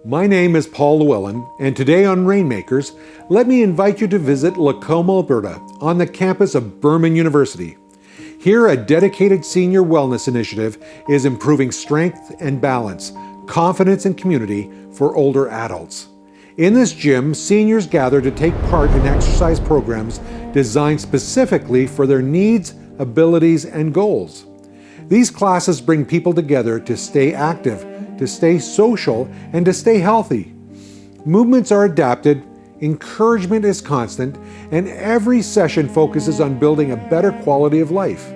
My name is Paul Llewellyn, and today on Rainmakers, let me invite you to visit Lacombe, Alberta, on the campus of Burman University. Here, a dedicated senior wellness initiative is improving strength and balance, confidence and community for older adults. In this gym, seniors gather to take part in exercise programs designed specifically for their needs, abilities, and goals. These classes bring people together to stay active, to stay social, and to stay healthy. Movements are adapted, encouragement is constant, and every session focuses on building a better quality of life.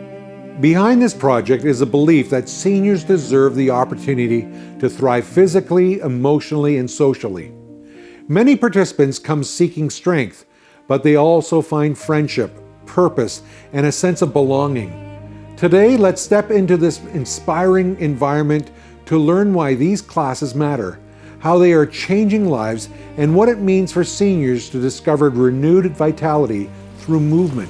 Behind this project is a belief that seniors deserve the opportunity to thrive physically, emotionally, and socially. Many participants come seeking strength, but they also find friendship, purpose, and a sense of belonging. Today, let's step into this inspiring environment to learn why these classes matter, how they are changing lives, and what it means for seniors to discover renewed vitality through movement.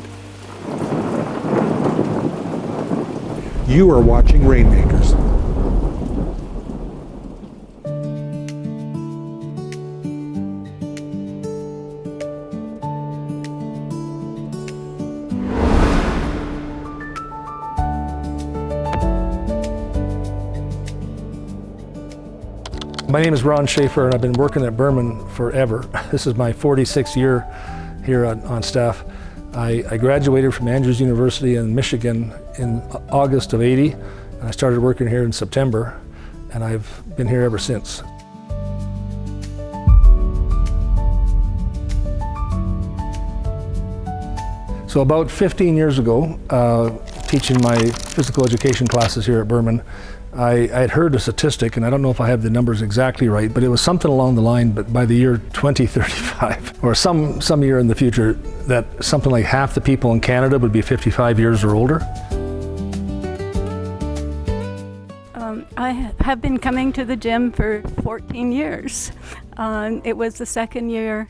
You are watching Rainmakers. My name is Ron Schaefer, and I've been working at Burman forever. This is my 46th year here on staff. I graduated from Andrews University in Michigan in August of '80, and I started working here in September, and I've been here ever since. So about 15 years ago, teaching my physical education classes here at Burman, I had heard a statistic, and I don't know if I have the numbers exactly right, but it was something along the line, but by the year 2035, or some year in the future, that something like half the people in Canada would be 55 years or older. I have been coming to the gym for 14 years. It was the second year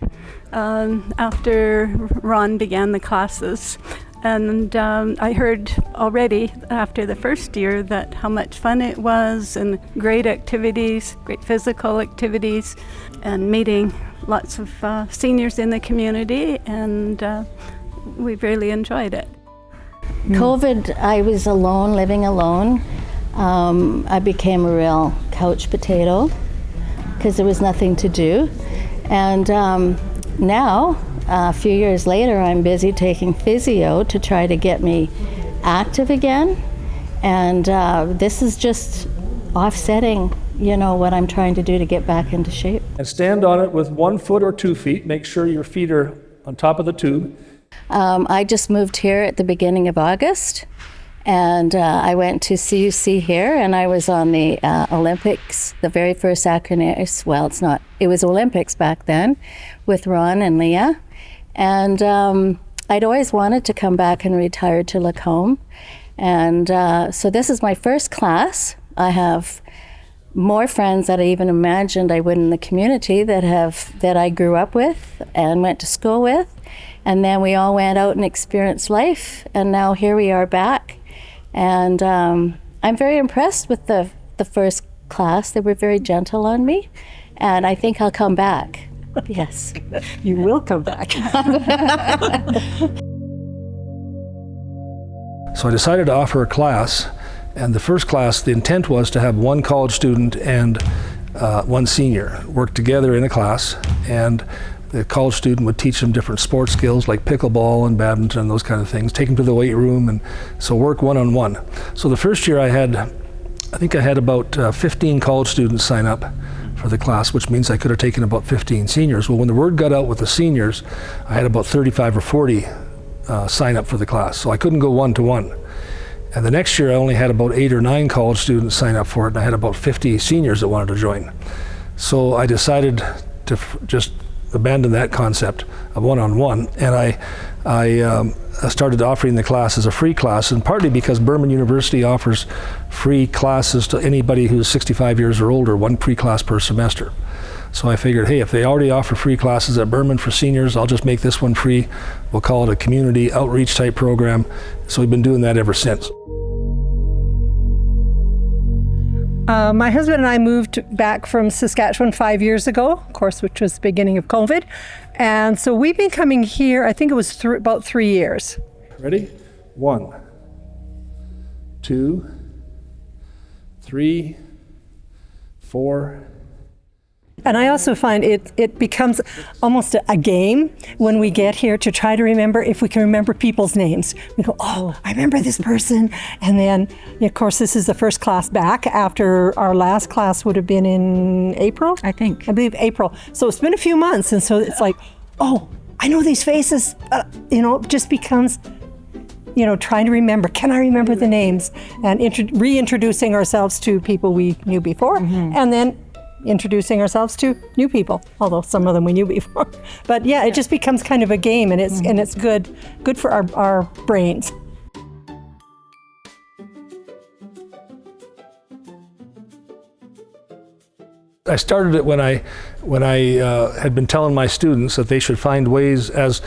after Ron began the classes. And I heard already after the first year that how much fun it was, and great activities, great physical activities, and meeting lots of seniors in the community, and we've really enjoyed it. COVID, I was alone, living alone. I became a real couch potato because there was nothing to do. And now, a few years later, I'm busy taking physio to try to get me active again. And this is just offsetting, what I'm trying to do to get back into shape. And stand on it with 1 foot or 2 feet. Make sure your feet are on top of the tube. I just moved here at the beginning of August. And I went to CUC here, and I was on the Olympics, the very first acronym. Well, it was Olympics back then, with Ron and Leah. And I'd always wanted to come back and retire to Lacombe. And so this is my first class. I have more friends that I even imagined I would in the community that I grew up with and went to school with. And then we all went out and experienced life. And now here we are back. And I'm very impressed with the first class. They were very gentle on me, and I think I'll come back. Yes. You will come back. So I decided to offer a class, and the first class, the intent was to have one college student and one senior work together in a class, and the college student would teach them different sports skills like pickleball and badminton and those kind of things, take them to the weight room, and so work one-on-one. So the first year I think I had about 15 college students sign up for the class, which means I could have taken about 15 seniors. Well, when the word got out with the seniors, I had about 35 or 40 sign up for the class, so I couldn't go one-to-one. And the next year I only had about 8 or 9 college students sign up for it, and I had about 50 seniors that wanted to join. So I decided to just abandon that concept of one-on-one, and I started offering the class as a free class, and partly because Burman University offers free classes to anybody who's 65 years or older, one free class per semester. So I figured, hey, if they already offer free classes at Burman for seniors, I'll just make this one free. We'll call it a community outreach type program. So we've been doing that ever since. My husband and I moved back from Saskatchewan 5 years ago, of course, which was the beginning of COVID. And so we've been coming here, I think it was about 3 years. Ready? 1, 2, 3, 4. And I also find it becomes almost a game when we get here to try to remember, if we can remember people's names. We go, oh, I remember this person. And then, of course, this is the first class back after our last class would have been in April? I believe April. So it's been a few months. And so it's like, oh, I know these faces. It just becomes, trying to remember, can I remember the names? And reintroducing ourselves to people we knew before. Mm-hmm. And then introducing ourselves to new people, although some of them we knew before. But yeah, it just becomes kind of a game, and it's good for our brains. I started it when I had been telling my students that they should find ways, as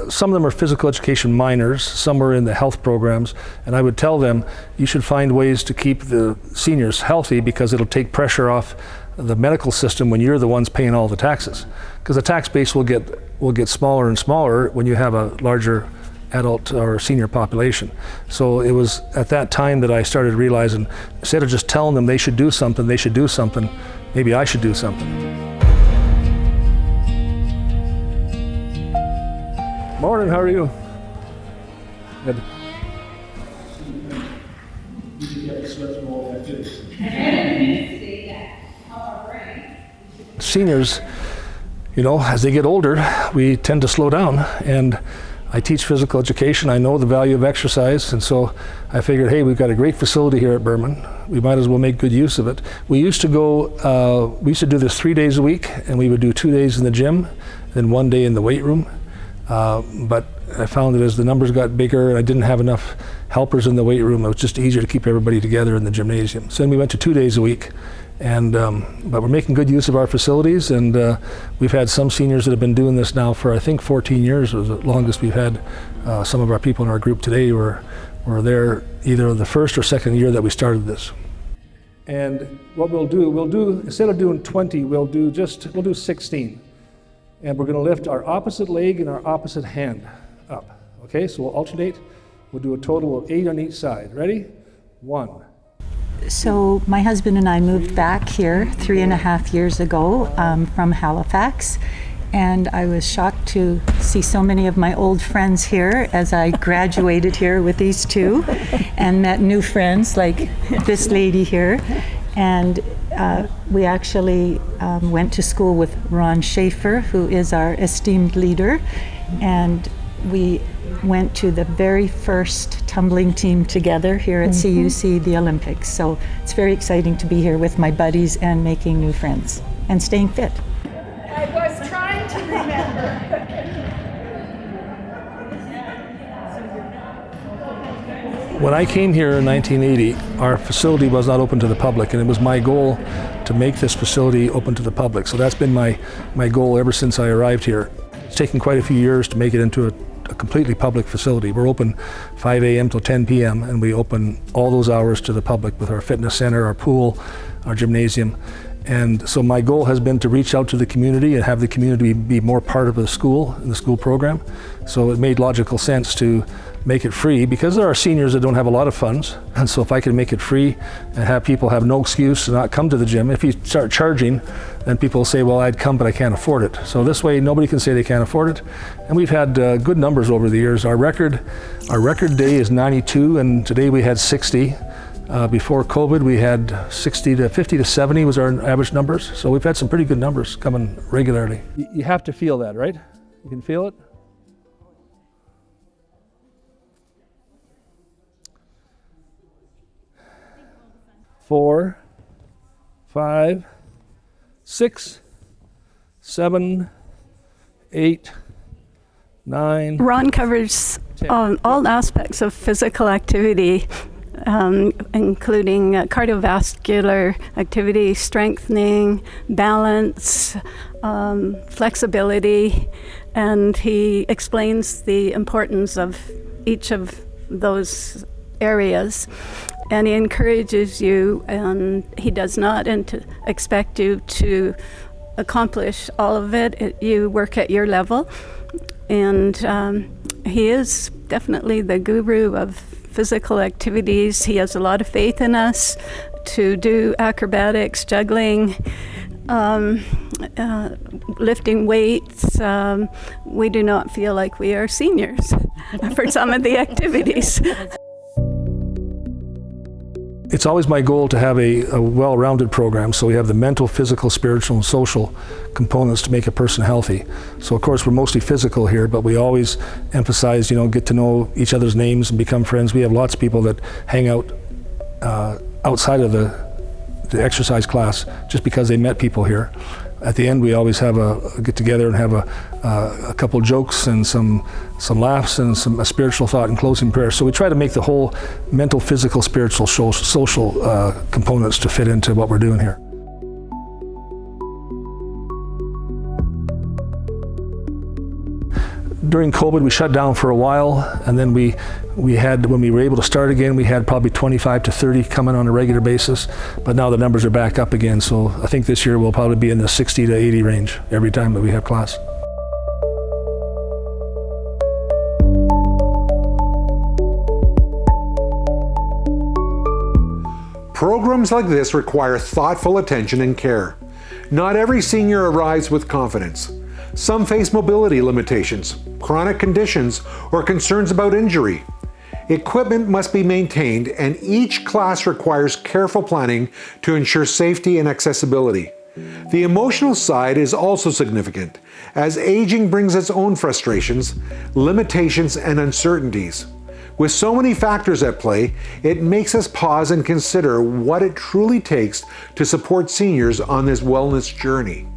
some of them are physical education minors, some are in the health programs, and I would tell them you should find ways to keep the seniors healthy, because it'll take pressure off the medical system when you're the ones paying all the taxes. Because the tax base will get smaller and smaller when you have a larger adult or senior population. So it was at that time that I started realizing, instead of just telling them they should do something, maybe I should do something. Morning, how are you? Good. Seniors, as they get older, we tend to slow down, and I teach physical education. I know the value of exercise, and so I figured, hey, we've got a great facility here at Berman. We might as well make good use of it. We used to do this 3 days a week, and we would do 2 days in the gym, then 1 day in the weight room. But I found that as the numbers got bigger and I didn't have enough helpers in the weight room, it was just easier to keep everybody together in the gymnasium. So then we went to 2 days a week, and but we're making good use of our facilities, and we've had some seniors that have been doing this now for, I think, 14 years was the longest we've had. Some of our people in our group today were there either the first or second year that we started this. And what we'll do instead of doing 20, we'll do 16. And we're going to lift our opposite leg and our opposite hand up. Okay, so we'll alternate. We'll do a total of 8 on each side. Ready? 1. So my husband and I moved back here 3.5 years ago from Halifax. And I was shocked to see so many of my old friends here as I graduated here with these two and met new friends like this lady here. And we actually went to school with Ron Schaefer, who is our esteemed leader, and we went to the very first tumbling team together here at CUC, the Olympics. So it's very exciting to be here with my buddies and making new friends and staying fit. I was trying to remember. When I came here in 1980, our facility was not open to the public, and it was my goal to make this facility open to the public. So that's been my goal ever since I arrived here. It's taken quite a few years to make it into a completely public facility. We're open 5 a.m. till 10 p.m. and we open all those hours to the public with our fitness center, our pool, our gymnasium. And so my goal has been to reach out to the community and have the community be more part of the school and the school program. So it made logical sense to make it free, because there are seniors that don't have a lot of funds. And so if I can make it free and have people have no excuse to not come to the gym, if you start charging, then people will say, well, I'd come, but I can't afford it. So this way, nobody can say they can't afford it. And we've had good numbers over the years. Our record day is 92, and today we had 60. Before COVID, we had 50 to 70 was our average numbers. So we've had some pretty good numbers coming regularly. You have to feel that, right? You can feel it? Four, 5, 6, 7, 8, 9. Ron covers all aspects of physical activity, including cardiovascular activity, strengthening, balance, flexibility, and he explains the importance of each of those areas. and he encourages you, and he does not expect you to accomplish all of it. You work at your level, and he is definitely the guru of physical activities. He has a lot of faith in us to do acrobatics, juggling, lifting weights. We do not feel like we are seniors for some of the activities. It's always my goal to have a well-rounded program, so we have the mental, physical, spiritual, and social components to make a person healthy. So of course we're mostly physical here, but we always emphasize, get to know each other's names and become friends. We have lots of people that hang out outside of the exercise class just because they met people here. At the end, we always have a get-together and have a couple jokes and some laughs and a spiritual thought and closing prayer. So we try to make the whole mental, physical, spiritual, social components to fit into what we're doing here. During COVID, we shut down for a while, and then we had, when we were able to start again, we had probably 25 to 30 coming on a regular basis, but now the numbers are back up again, so I think this year we'll probably be in the 60 to 80 range every time that we have class. Programs like this require thoughtful attention and care. Not every senior arrives with confidence. Some face mobility limitations, chronic conditions, or concerns about injury. Equipment must be maintained, and each class requires careful planning to ensure safety and accessibility. The emotional side is also significant, as aging brings its own frustrations, limitations, and uncertainties. With so many factors at play, it makes us pause and consider what it truly takes to support seniors on this wellness journey.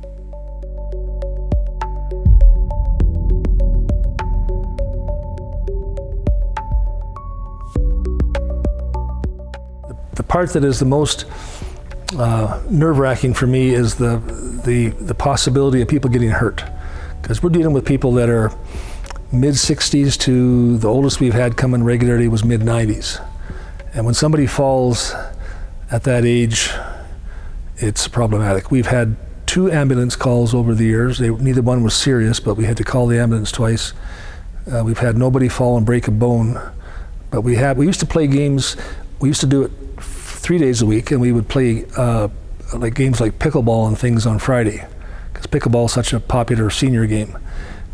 The part that is the most nerve-wracking for me is the possibility of people getting hurt, because we're dealing with people that are mid-60s to the oldest we've had coming regularly was mid-90s. And when somebody falls at that age, it's problematic. We've had 2 ambulance calls over the years. Neither one was serious, but we had to call the ambulance twice. We've had nobody fall and break a bone, but we used to play games. We used to do it 3 days a week, and we would play like games like pickleball and things on Friday, because pickleball is such a popular senior game.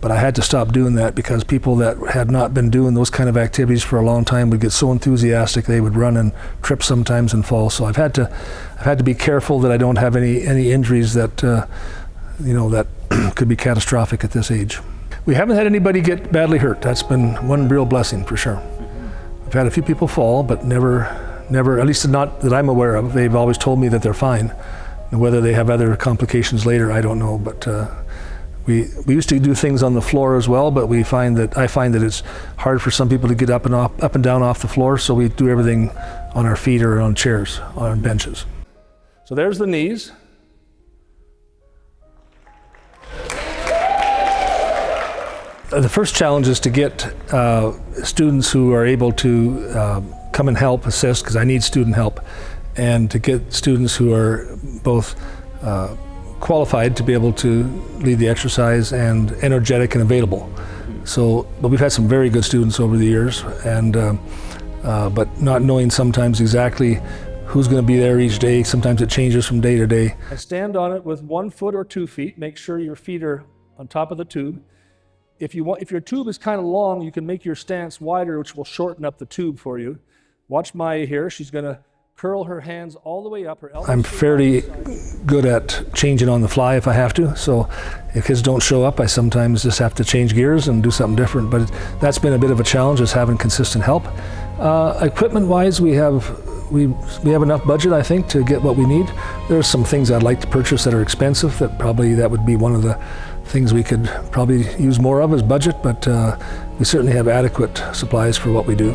But I had to stop doing that because people that had not been doing those kind of activities for a long time would get so enthusiastic they would run and trip sometimes and fall. So I've had to be careful that I don't have any injuries that that could be catastrophic at this age. We haven't had anybody get badly hurt. That's been one real blessing for sure. We've had a few people fall, but never, at least not that I'm aware of. They've always told me that they're fine. And whether they have other complications later, I don't know. But we used to do things on the floor as well, but I find that it's hard for some people to get up and down off the floor, so we do everything on our feet or on chairs, on benches. So there's the knees. The first challenge is to get students who are able to come and help assist, because I need student help, and to get students who are both qualified to be able to lead the exercise and energetic and available. But we've had some very good students over the years, and but not knowing sometimes exactly who's going to be there each day. Sometimes it changes from day to day. I stand on it with 1 foot or 2 feet. Make sure your feet are on top of the tube. If your tube is kind of long, you can make your stance wider, which will shorten up the tube for you. Watch Maya here. She's going to curl her hands all the way up. Her elbows. I'm fairly good at changing on the fly if I have to. So if kids don't show up, I sometimes just have to change gears and do something different. But that's been a bit of a challenge, is having consistent help. Equipment-wise, we have enough budget, I think, to get what we need. There are some things I'd like to purchase that are expensive. That would be one of the things we could probably use more of as budget. But we certainly have adequate supplies for what we do.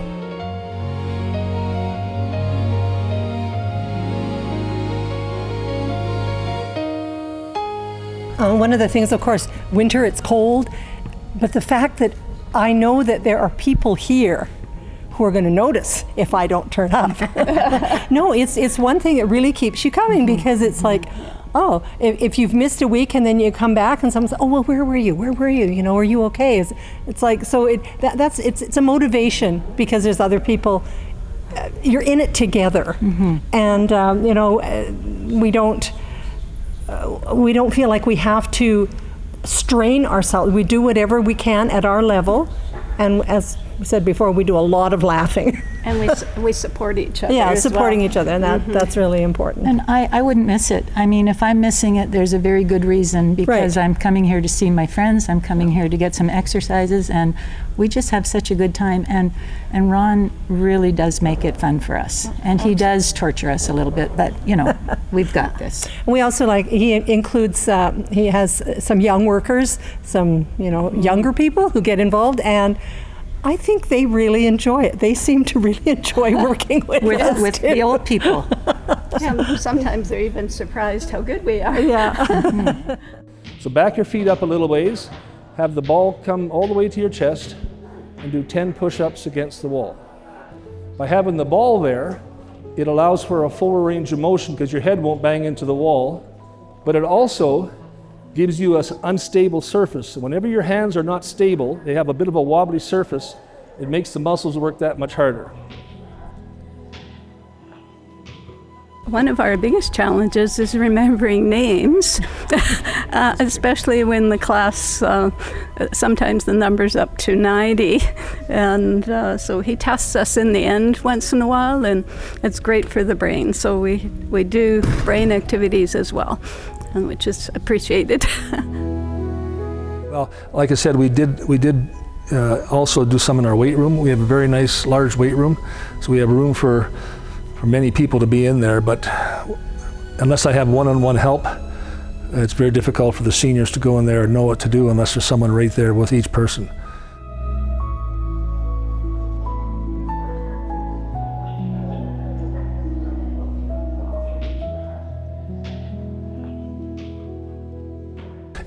One of the things, of course, winter, it's cold, but the fact that I know that there are people here who are going to notice if I don't turn up. No, it's one thing that really keeps you coming, because it's like, oh, if you've missed a week and then you come back and someone says, oh, well, where were you? Where were you? You know, are you okay? It's like, so it's a motivation, because there's other people. You're in it together, and you know, we don't feel like we have to strain ourselves. We do whatever we can at our level, and as we said before, we do a lot of laughing. And we support each other. Yeah, as supporting well. each other, and that's really important. And I wouldn't miss it. I mean, if I'm missing it, there's a very good reason, because Right. I'm coming here to see my friends, I'm coming here to get some exercises, and we just have such a good time. And Ron really does make it fun for us. And he does torture us a little bit, but you know, we've got this. We also he includes, he has some young workers, some, you know, younger people who get involved, and I think they really enjoy it. They seem to really enjoy working with us With too. the old people. Sometimes they're even surprised how good we are. Yeah. So back your feet up a little ways, have the ball come all the way to your chest, and do 10 push-ups against the wall. By having the ball there, it allows for a fuller range of motion, because your head won't bang into the wall, but it also gives you an unstable surface. So whenever your hands are not stable, they have a bit of a wobbly surface, it makes the muscles work that much harder. One of our biggest challenges is remembering names, especially when the class, sometimes the number's up to 90. And so he tests us in the end once in a while, and it's great for the brain. So we do brain activities as well, and which is appreciated. Well, like I said, we did also do some in our weight room. We have a very nice large weight room, so we have room for many people to be in there, but unless I have one-on-one help, it's very difficult for the seniors to go in there and know what to do unless there's someone right there with each person.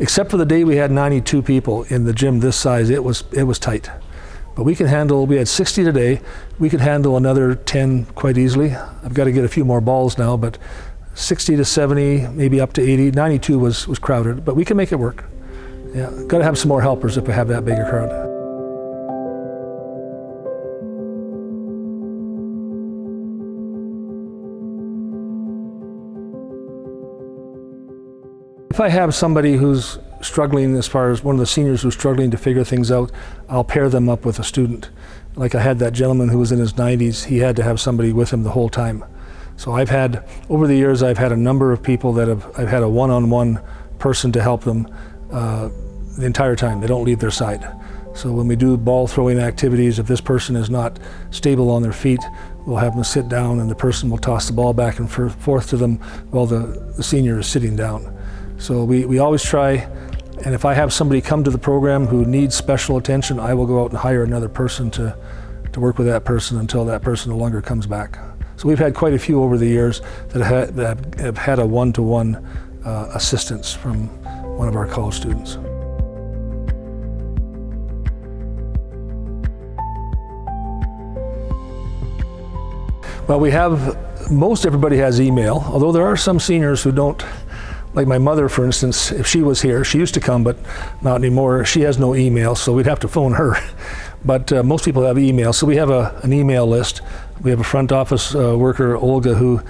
Except for the day we had 92 people in the gym this size, it was tight. But we had 60 today. We could handle another 10 quite easily. I've got to get a few more balls now, but 60 to 70, maybe up to 80. 92 was crowded, but we can make it work. Yeah, got to have some more helpers if we have that bigger crowd. If I have somebody who's struggling, as far as one of the seniors who's struggling to figure things out, I'll pair them up with a student. Like I had that gentleman who was in his 90s, he had to have somebody with him the whole time. So over the years, I've had a number of people that I've had a one-on-one person to help them the entire time. They don't leave their side. So when we do ball throwing activities, if this person is not stable on their feet, we'll have them sit down, and the person will toss the ball back and forth to them while the senior is sitting down. So we always try, and if I have somebody come to the program who needs special attention, I will go out and hire another person to work with that person until that person no longer comes back. So we've had quite a few over the years that have had a one-to-one assistance from one of our college students. Well, most everybody has email, although there are some seniors who don't. Like my mother, for instance, if she was here, she used to come, but not anymore. She has no email, so we'd have to phone her. But most people have email, so we have an email list. We have a front office worker, Olga, who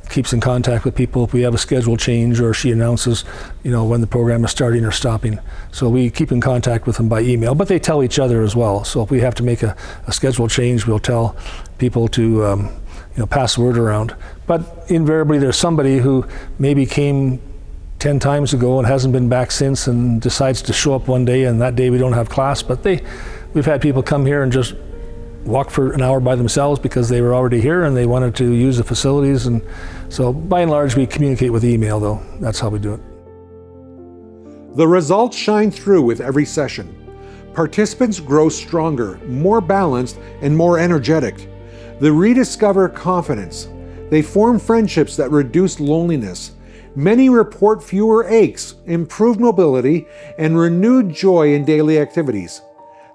keeps in contact with people if we have a schedule change, or she announces, when the program is starting or stopping. So we keep in contact with them by email, but they tell each other as well. So if we have to make a schedule change, we'll tell people to pass the word around. But invariably there's somebody who maybe came 10 times ago and hasn't been back since, and decides to show up one day, and that day we don't have class. But we've had people come here and just walk for an hour by themselves because they were already here and they wanted to use the facilities. And so by and large we communicate with email, though. That's how we do it. The results shine through with every session. Participants grow stronger, more balanced, and more energetic. They rediscover confidence. They form friendships that reduce loneliness. Many report fewer aches, improved mobility, and renewed joy in daily activities.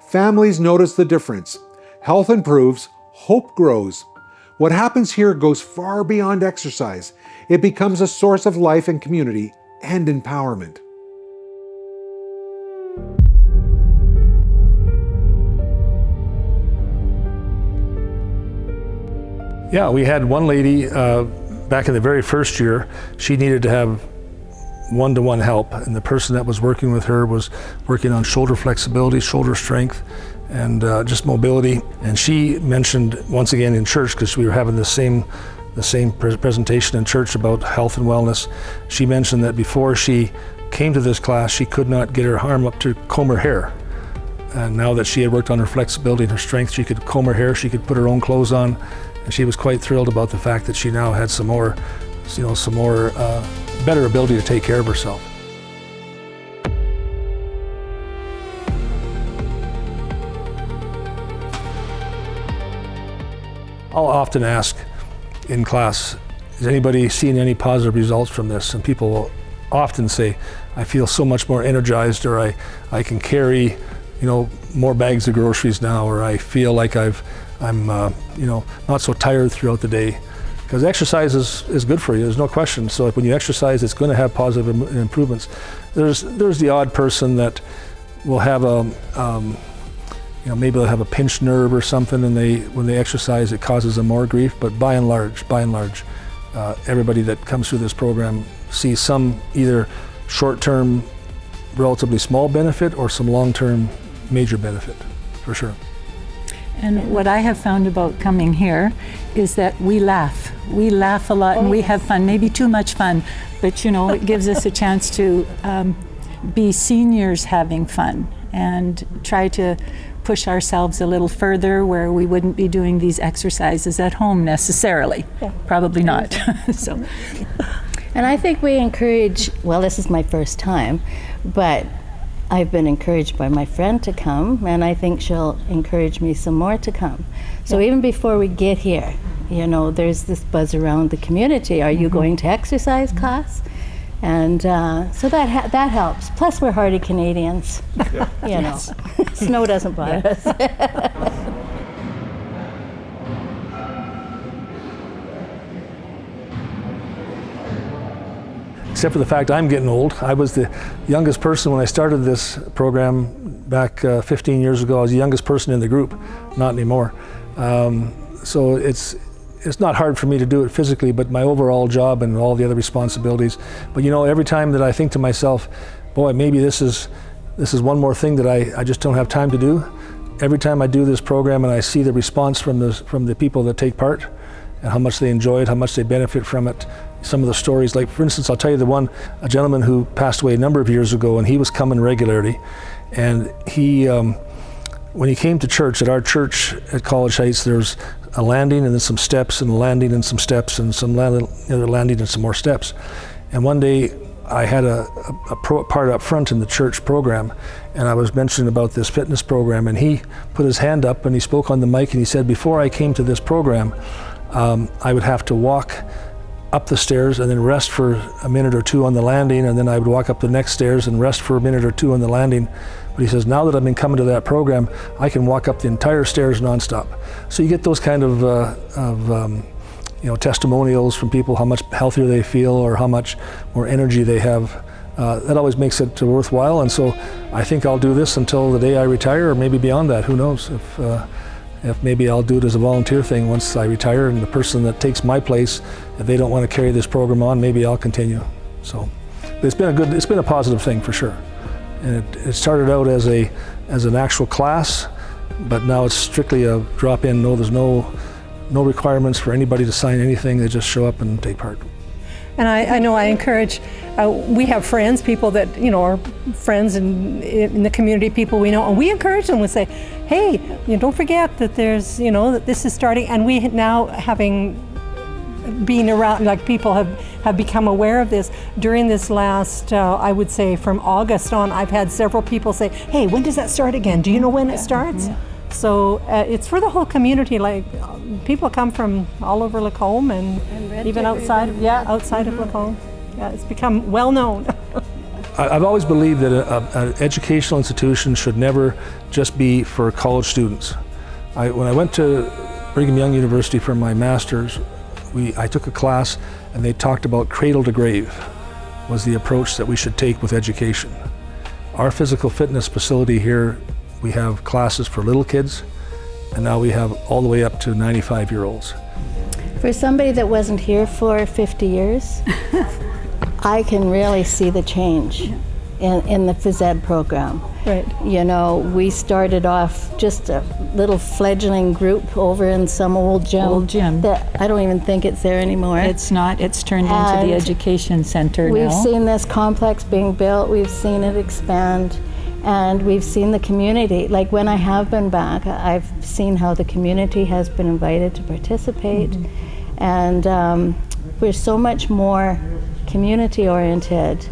Families notice the difference. Health improves, hope grows. What happens here goes far beyond exercise. It becomes a source of life and community and empowerment. Yeah, we had one lady back in the very first year. She needed to have one-to-one help, and the person that was working with her was working on shoulder flexibility, shoulder strength, and just mobility. And she mentioned once again in church, because we were having the same presentation in church about health and wellness. She mentioned that before she came to this class, she could not get her arm up to comb her hair. And now that she had worked on her flexibility and her strength, she could comb her hair, she could put her own clothes on, and she was quite thrilled about the fact that she now had some more better ability to take care of herself. I'll often ask in class, is anybody seeing any positive results from this? And people will often say, I feel so much more energized, or I can carry, more bags of groceries now, or I feel like I'm not so tired throughout the day. Because exercise is good for you, there's no question. So when you exercise, it's going to have positive improvements. There's the odd person that will have maybe they'll have a pinched nerve or something, and when they exercise, it causes them more grief. But by and large, everybody that comes through this program sees some either short-term, relatively small benefit, or some long-term major benefit, for sure. And what I have found about coming here is that we laugh. We laugh a lot and we have fun, maybe too much fun, but it gives us a chance to be seniors having fun and try to push ourselves a little further where we wouldn't be doing these exercises at home necessarily. Yeah. Probably not. So. And I think we encourage, well, this is my first time, but I've been encouraged by my friend to come, and I think she'll encourage me some more to come. So even before we get here, there's this buzz around the community. Are you going to exercise class? And so that helps. Plus, we're hardy Canadians. Yes. Snow doesn't bother us. Except for the fact I'm getting old. I was the youngest person when I started this program back 15 years ago. I was the youngest person in the group, not anymore. So it's not hard for me to do it physically, but my overall job and all the other responsibilities. But every time that I think to myself, boy, maybe this is one more thing that I just don't have time to do. Every time I do this program and I see the response from the people that take part, and how much they enjoy it, how much they benefit from it. Some of the stories, like for instance, I'll tell you a gentleman who passed away a number of years ago, and he was coming regularly. And he, when he came to church, at our church at College Heights, there's a landing and then some steps, and a landing and some steps, and some other landing and some more steps. And one day I had a part up front in the church program, and I was mentioning about this fitness program, and he put his hand up and he spoke on the mic, and he said, before I came to this program, I would have to walk up the stairs and then rest for a minute or two on the landing, and then I would walk up the next stairs and rest for a minute or two on the landing. But he says, now that I've been coming to that program, I can walk up the entire stairs nonstop. So you get those kind of testimonials from people, how much healthier they feel or how much more energy they have. That always makes it worthwhile, and so I think I'll do this until the day I retire, or maybe beyond that, who knows. If maybe I'll do it as a volunteer thing once I retire, and the person that takes my place, if they don't want to carry this program on, maybe I'll continue. So it's been a positive thing for sure. And it started out as an actual class, but now it's strictly a drop-in. No, there's no requirements for anybody to sign anything. They just show up and take part. And I know I encourage, we have friends, people that, are friends in the community, people we know, and we encourage them. We say, hey, don't forget that there's, that this is starting, and we now being around, like people have become aware of this. During this last, I would say from August on, I've had several people say, hey, when does that start again? Do you know when it starts? Yeah. So it's for the whole community. Like people come from all over Lacombe and even outside of Lacombe. Yeah, it's become well known. I've always believed that an educational institution should never just be for college students. When I went to Brigham Young University for my master's, I took a class and they talked about cradle to grave was the approach that we should take with education. Our physical fitness facility here, we have classes for little kids, and now we have all the way up to 95-year-olds. For somebody that wasn't here for 50 years, I can really see the change in the phys ed program. Right. You know, we started off just a little fledgling group over in some old gym. That I don't even think it's there anymore. It's not. It's turned into the education center now. We've seen this complex being built. We've seen it expand. And we've seen the community. Like when I have been back, I've seen how the community has been invited to participate. And we're so much more community oriented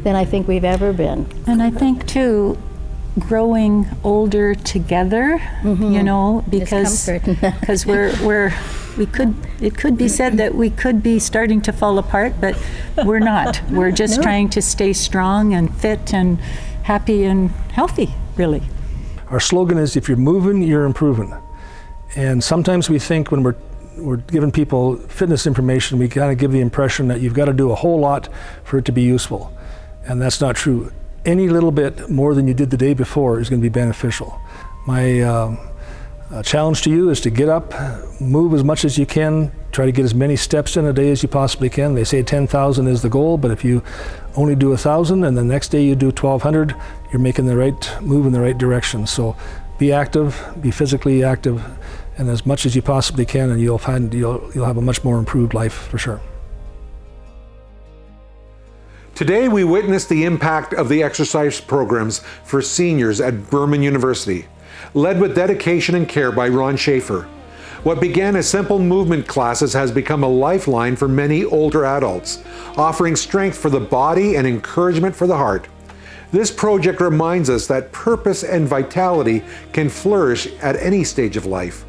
than I think we've ever been. And I think too, growing older together, you know, because it could be said that we could be starting to fall apart, but we're not. We're just trying to stay strong and fit and happy and healthy, really. Our slogan is, if you're moving, you're improving. And sometimes we think when we're giving people fitness information, we kind of give the impression that you've got to do a whole lot for it to be useful. And that's not true. Any little bit more than you did the day before is going to be beneficial. My challenge to you is to get up, move as much as you can, try to get as many steps in a day as you possibly can. They say 10,000 is the goal, but if you only do 1,000 and the next day you do 1,200, you're making the right move in the right direction. So be active, be physically active, and as much as you possibly can, and you'll find you'll have a much more improved life for sure. Today we witnessed the impact of the exercise programs for seniors at Burman University, led with dedication and care by Ron Schaefer. What began as simple movement classes has become a lifeline for many older adults, offering strength for the body and encouragement for the heart. This project reminds us that purpose and vitality can flourish at any stage of life.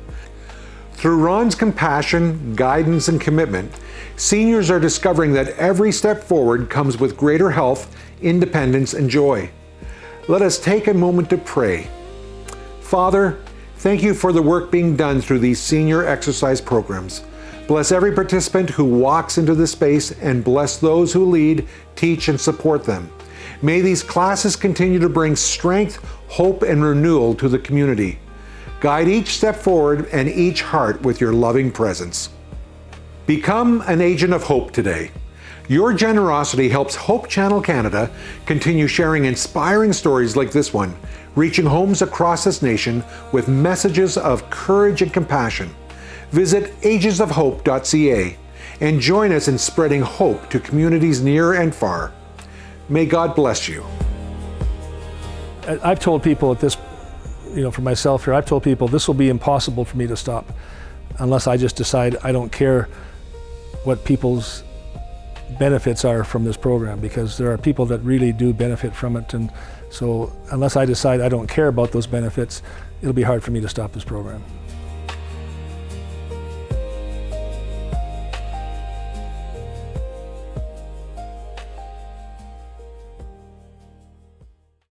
Through Ron's compassion, guidance, and commitment, seniors are discovering that every step forward comes with greater health, independence, and joy. Let us take a moment to pray. Father, thank you for the work being done through these senior exercise programs. Bless every participant who walks into this space and bless those who lead, teach, and support them. May these classes continue to bring strength, hope, and renewal to the community. Guide each step forward and each heart with your loving presence. Become an agent of hope today. Your generosity helps Hope Channel Canada continue sharing inspiring stories like this one, reaching homes across this nation with messages of courage and compassion. Visit agentsofhope.ca and join us in spreading hope to communities near and far. May God bless you. I've told people at this, for myself here, I've told people this will be impossible for me to stop unless I just decide I don't care what people's benefits are from this program, because there are people that really do benefit from it. And so unless I decide I don't care about those benefits, it'll be hard for me to stop this program.